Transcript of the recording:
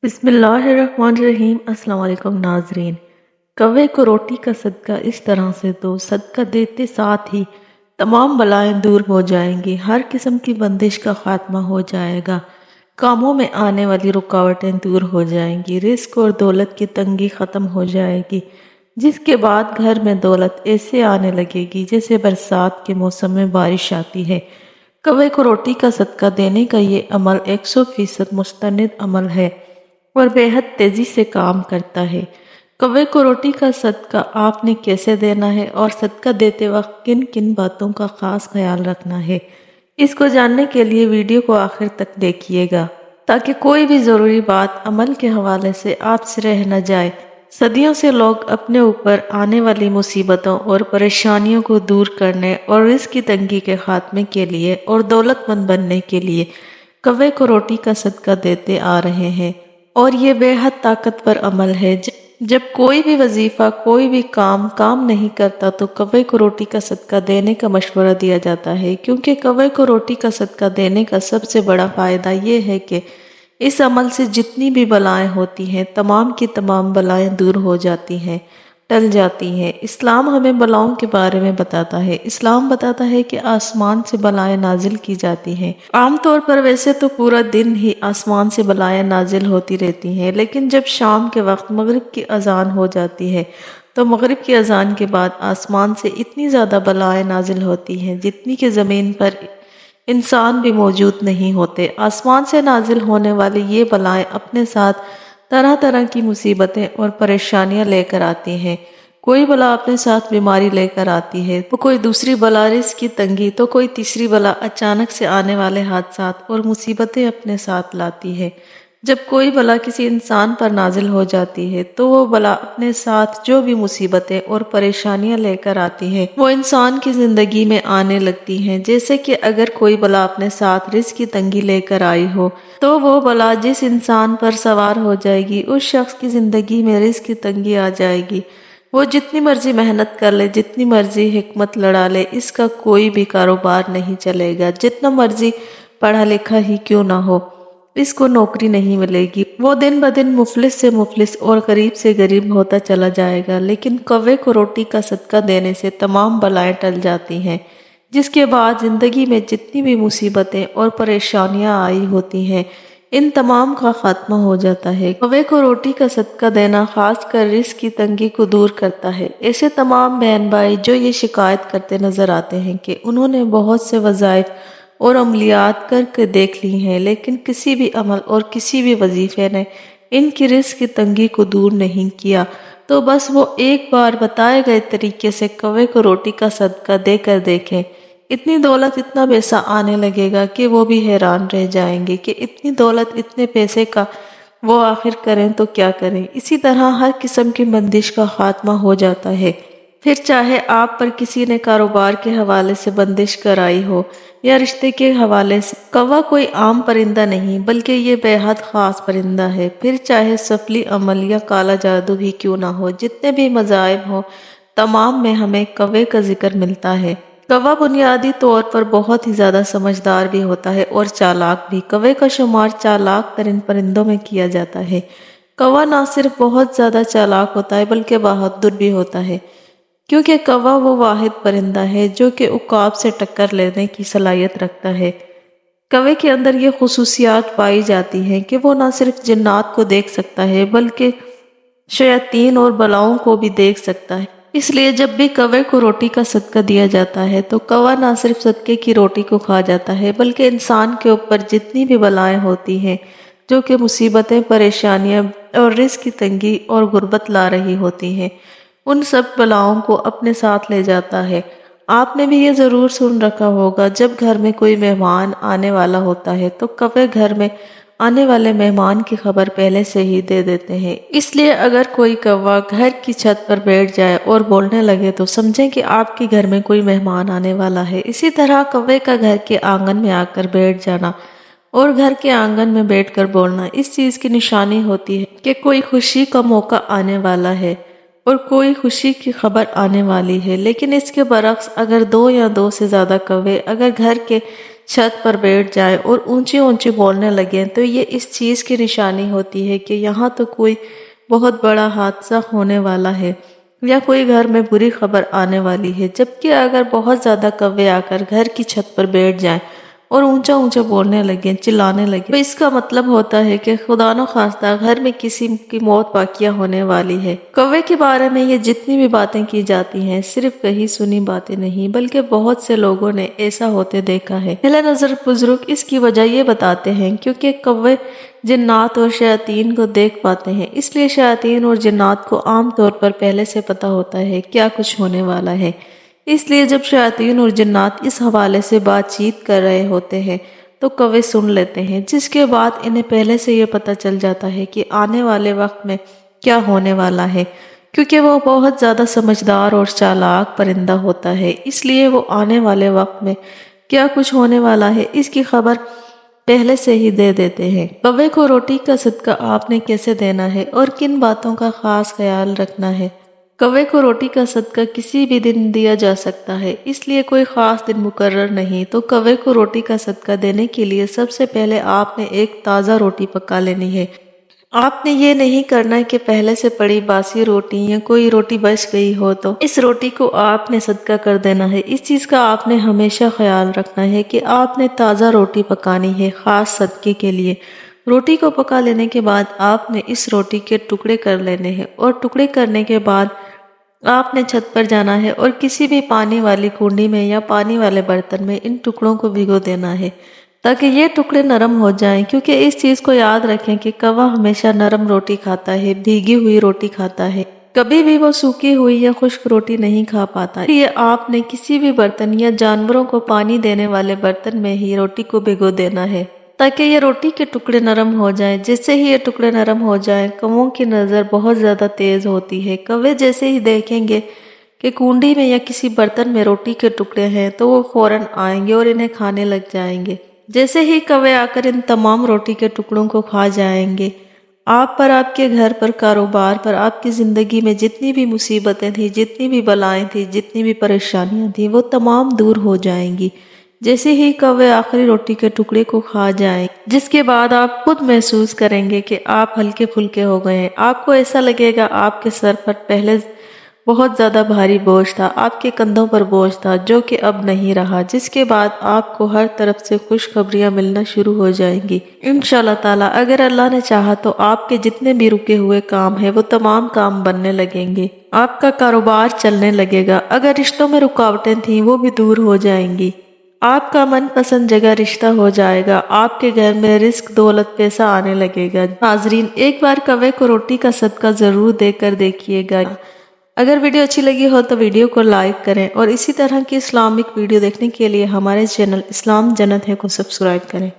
بسم اللہ الرحمن الرحیم۔ السلام علیکم ناظرین۔ کوے کو روٹی کا صدقہ اس طرح سے دو، صدقہ دیتے ساتھ ہی تمام بلائیں دور ہو جائیں گی، ہر قسم کی بندش کا خاتمہ ہو جائے گا، کاموں میں آنے والی رکاوٹیں دور ہو جائیں گی، رزق اور دولت کی تنگی ختم ہو جائے گی، جس کے بعد گھر میں دولت ایسے آنے لگے گی جیسے برسات کے موسم میں بارش آتی ہے۔ کوے کو روٹی کا صدقہ دینے کا یہ عمل 100% مستند عمل ہے اور بے حد تیزی سے کام کرتا ہے۔ کوے کو روٹی کا صدقہ آپ نے کیسے دینا ہے اور صدقہ دیتے وقت کن کن باتوں کا خاص خیال رکھنا ہے، اس کو جاننے کے لیے ویڈیو کو آخر تک دیکھیے گا تاکہ کوئی بھی ضروری بات عمل کے حوالے سے آپ سے رہ نہ جائے۔ صدیوں سے لوگ اپنے اوپر آنے والی مصیبتوں اور پریشانیوں کو دور کرنے اور رزق کی تنگی کے خاتمے کے لیے اور دولت مند بننے کے لیے کوے کو روٹی کا صدقہ دیتے آ رہے ہیں، اور یہ بے حد طاقتور عمل ہے۔ جب کوئی بھی وظیفہ، کوئی بھی کام نہیں کرتا تو کوے کو روٹی کا صدقہ دینے کا مشورہ دیا جاتا ہے، کیونکہ کوے کو روٹی کا صدقہ دینے کا سب سے بڑا فائدہ یہ ہے کہ اس عمل سے جتنی بھی بلائیں ہوتی ہیں تمام کی تمام بلائیں دور ہو جاتی ہیں، ٹل جاتی ہیں۔ اسلام ہمیں بلاؤں کے بارے میں بتاتا ہے۔ اسلام بتاتا ہے کہ آسمان سے بلائیں نازل کی جاتی ہیں۔ عام طور پر ویسے تو پورا دن ہی آسمان سے بلائیں نازل ہوتی رہتی ہیں، لیکن جب شام کے وقت مغرب کی اذان ہو جاتی ہے تو مغرب کی اذان کے بعد آسمان سے اتنی زیادہ بلائیں نازل ہوتی ہیں جتنی کہ زمین پر انسان بھی موجود نہیں ہوتے۔ آسمان سے نازل ہونے والی یہ بلائیں اپنے ساتھ طرح طرح کی مصیبتیں اور پریشانیاں لے کر آتی ہیں۔ کوئی بلا اپنے ساتھ بیماری لے کر آتی ہے، تو کوئی دوسری بلا رزق کی تنگی، تو کوئی تیسری بلا اچانک سے آنے والے حادثات اور مصیبتیں اپنے ساتھ لاتی ہے۔ جب کوئی بلا کسی انسان پر نازل ہو جاتی ہے تو وہ بلا اپنے ساتھ جو بھی مصیبتیں اور پریشانیاں لے کر آتی ہے وہ انسان کی زندگی میں آنے لگتی ہیں۔ جیسے کہ اگر کوئی بلا اپنے ساتھ رزق کی تنگی لے کر آئی ہو تو وہ بلا جس انسان پر سوار ہو جائے گی اس شخص کی زندگی میں رزق کی تنگی آ جائے گی۔ وہ جتنی مرضی محنت کر لے، جتنی مرضی حکمت لڑا لے، اس کا کوئی بھی کاروبار نہیں چلے گا، جتنا مرضی پڑھا لکھا ہی کیوں نہ ہو اس کو نوکری نہیں ملے گی، وہ دن بدن مفلس سے مفلس اور غریب سے غریب ہوتا چلا جائے گا۔ لیکن کوے کو روٹی کا صدقہ دینے سے تمام بلائیں ٹل جاتی ہیں، جس کے بعد زندگی میں جتنی بھی مصیبتیں اور پریشانیاں آئی ہوتی ہیں ان تمام کا خاتمہ ہو جاتا ہے۔ کوے کو روٹی کا صدقہ دینا خاص کر رزق کی تنگی کو دور کرتا ہے۔ ایسے تمام بہن بھائی جو یہ شکایت کرتے نظر آتے ہیں کہ انہوں نے بہت سے وظائف اور عملیات کر کے دیکھ لی ہیں لیکن کسی بھی عمل اور کسی بھی وظیفے نے ان کی رزق کی تنگی کو دور نہیں کیا، تو بس وہ ایک بار بتائے گئے طریقے سے کوے کو روٹی کا صدقہ دے کر دیکھیں، اتنی دولت، اتنا پیسہ آنے لگے گا کہ وہ بھی حیران رہ جائیں گے کہ اتنی دولت، اتنے پیسے کا وہ آخر کریں تو کیا کریں۔ اسی طرح ہر قسم کی بندش کا خاتمہ ہو جاتا ہے، پھر چاہے آپ پر کسی نے کاروبار کے حوالے سے بندش کرائی ہو یا رشتے کے حوالے سے۔ کوا کوئی عام پرندہ نہیں بلکہ یہ بے حد خاص پرندہ ہے، پھر چاہے سفلی عمل یا کالا جادو ہی کیوں نہ ہو، جتنے بھی مذاہب ہوں تمام میں ہمیں کوے کا ذکر ملتا ہے۔ کوا بنیادی طور پر بہت ہی زیادہ سمجھدار بھی ہوتا ہے اور چالاک بھی۔ کوے کا شمار چالاک ترین پرندوں میں کیا جاتا ہے۔ کوا نہ صرف بہت زیادہ چالاک ہوتا ہے بلکہ بہادر بھی ہوتا ہے، کیونکہ کوا وہ واحد پرندہ ہے جو کہ عقاب سے ٹکر لینے کی صلاحیت رکھتا ہے۔ کوے کے اندر یہ خصوصیات پائی جاتی ہیں کہ وہ نہ صرف جنات کو دیکھ سکتا ہے بلکہ شیاطین اور بلاؤں کو بھی دیکھ سکتا ہے۔ اس لیے جب بھی کوے کو روٹی کا صدقہ دیا جاتا ہے تو کوا نہ صرف صدقے کی روٹی کو کھا جاتا ہے بلکہ انسان کے اوپر جتنی بھی بلائیں ہوتی ہیں جو کہ مصیبتیں، پریشانیاں اور رزق کی تنگی اور غربت لا رہی ہوتی ہیں ان سب بلاؤں کو اپنے ساتھ لے جاتا ہے۔ آپ نے بھی یہ ضرور سن رکھا ہوگا، جب گھر میں کوئی مہمان آنے والا ہوتا ہے تو کوے گھر میں آنے والے مہمان کی خبر پہلے سے ہی دے دیتے ہیں۔ اس لیے اگر کوئی کوا گھر کی چھت پر بیٹھ جائے اور بولنے لگے تو سمجھیں کہ آپ کے گھر میں کوئی مہمان آنے والا ہے۔ اسی طرح کوے کا گھر کے آنگن میں آ کر بیٹھ جانا اور گھر کے آنگن میں بیٹھ کر بولنا اس چیز کی نشانی ہوتی ہے کہ کوئی خوشی کا موقع آنے والا ہے اور کوئی خوشی کی خبر آنے والی ہے۔ لیکن اس کے برعکس اگر دو یا دو سے زیادہ کوے اگر گھر کے چھت پر بیٹھ جائیں اور اونچی اونچی بولنے لگیں تو یہ اس چیز کی نشانی ہوتی ہے کہ یہاں تو کوئی بہت بڑا حادثہ ہونے والا ہے یا کوئی گھر میں بری خبر آنے والی ہے۔ جبکہ اگر بہت زیادہ کوے آ کر گھر کی چھت پر بیٹھ جائیں اور اونچا اونچا بولنے لگیں، چلانے لگیں، تو اس کا مطلب ہوتا ہے کہ خدا نخواستہ گھر میں کسی کی موت واقع ہونے والی ہے۔ کوے کے بارے میں یہ جتنی بھی باتیں کی جاتی ہیں صرف کہی سنی باتیں نہیں بلکہ بہت سے لوگوں نے ایسا ہوتے دیکھا ہے۔ پہلے نظر بزرگ اس کی وجہ یہ بتاتے ہیں کیونکہ کوے جنات اور شیاطین کو دیکھ پاتے ہیں، اس لیے شیاطین اور جنات کو عام طور پر پہلے سے پتہ ہوتا ہے کیا کچھ ہونے والا ہے۔ اس لیے جب شیاطین اور جنات اس حوالے سے بات چیت کر رہے ہوتے ہیں تو کوے سن لیتے ہیں، جس کے بعد انہیں پہلے سے یہ پتہ چل جاتا ہے کہ آنے والے وقت میں کیا ہونے والا ہے۔ کیونکہ وہ بہت زیادہ سمجھدار اور چالاک پرندہ ہوتا ہے، اس لیے وہ آنے والے وقت میں کیا کچھ ہونے والا ہے اس کی خبر پہلے سے ہی دے دیتے ہیں۔ کوے کو روٹی کا صدقہ آپ نے کیسے دینا ہے اور کن باتوں کا خاص خیال رکھنا ہے؟ کوے کو روٹی کا صدقہ کسی بھی دن دیا جا سکتا ہے، اس لیے کوئی خاص دن مقرر نہیں۔ تو کوے کو روٹی کا صدقہ دینے کے لیے سب سے پہلے آپ نے ایک تازہ روٹی پکا لینی ہے۔ آپ نے یہ نہیں کرنا کہ پہلے سے پڑی باسی روٹی یا کوئی روٹی بچ گئی ہو تو اس روٹی کو آپ نے صدقہ کر دینا ہے۔ اس چیز کا آپ نے ہمیشہ خیال رکھنا ہے کہ آپ نے تازہ روٹی پکانی ہے خاص صدقے کے لیے۔ روٹی کو پکا لینے کے بعد آپ نے اس روٹی کے ٹکڑے کر لینے ہیں اور ٹکڑے کرنے کے بعد آپ نے چھت پر جانا ہے اور کسی بھی پانی والی کنڈی میں یا پانی والے برتن میں ان ٹکڑوں کو بھگو دینا ہے تاکہ یہ ٹکڑے نرم ہو جائیں، کیونکہ اس چیز کو یاد رکھیں کہ کوا ہمیشہ نرم روٹی کھاتا ہے، بھیگی ہوئی روٹی کھاتا ہے، کبھی بھی وہ سوکھی ہوئی یا خشک روٹی نہیں کھا پاتا۔ یہ آپ نے کسی بھی برتن یا جانوروں کو پانی دینے والے برتن میں ہی روٹی کو بھگو دینا ہے تاکہ یہ روٹی کے ٹکڑے نرم ہو جائیں۔ جیسے ہی یہ ٹکڑے نرم ہو جائیں، کووں کی نظر بہت زیادہ تیز ہوتی ہے۔ کوے جیسے ہی دیکھیں گے کہ کنڈی میں یا کسی برتن میں روٹی کے ٹکڑے ہیں تو وہ فوراً آئیں گے اور انہیں کھانے لگ جائیں گے۔ جیسے ہی کوے آ کر ان تمام روٹی کے ٹکڑوں کو کھا جائیں گے، آپ پر، آپ کے گھر پر، کاروبار پر، آپ کی زندگی میں جتنی بھی مصیبتیں تھیں، جتنی بھی بلائیں تھیں، جتنی بھی پریشانیاں تھیں، وہ تمام دور ہو جائیں گی۔ جیسے ہی کوے آخری روٹی کے ٹکڑے کو کھا جائیں، جس کے بعد آپ خود محسوس کریں گے کہ آپ ہلکے پھلکے ہو گئے ہیں۔ آپ کو ایسا لگے گا آپ کے سر پر پہلے بہت زیادہ بھاری بوجھ تھا، آپ کے کندھوں پر بوجھ تھا جو کہ اب نہیں رہا، جس کے بعد آپ کو ہر طرف سے خوشخبریاں ملنا شروع ہو جائیں گی۔ انشاءاللہ تعالیٰ اگر اللہ نے چاہا تو آپ کے جتنے بھی رکے ہوئے کام ہیں وہ تمام کام بننے لگیں گے، آپ کا کاروبار چلنے لگے گا، اگر رشتوں میں رکاوٹیں تھیں وہ بھی دور ہو جائیں گی، آپ کا من پسند جگہ رشتہ ہو جائے گا، آپ کے گھر میں رزق، دولت، پیسہ آنے لگے گا۔ ناظرین، ایک بار کوے کو روٹی کا صدقہ ضرور دے کر دیکھیے گا۔ اگر ویڈیو اچھی لگی ہو تو ویڈیو کو لائک کریں اور اسی طرح کی اسلامک ویڈیو دیکھنے کے لیے ہمارے چینل اسلام جنت ہے کو سبسکرائب کریں۔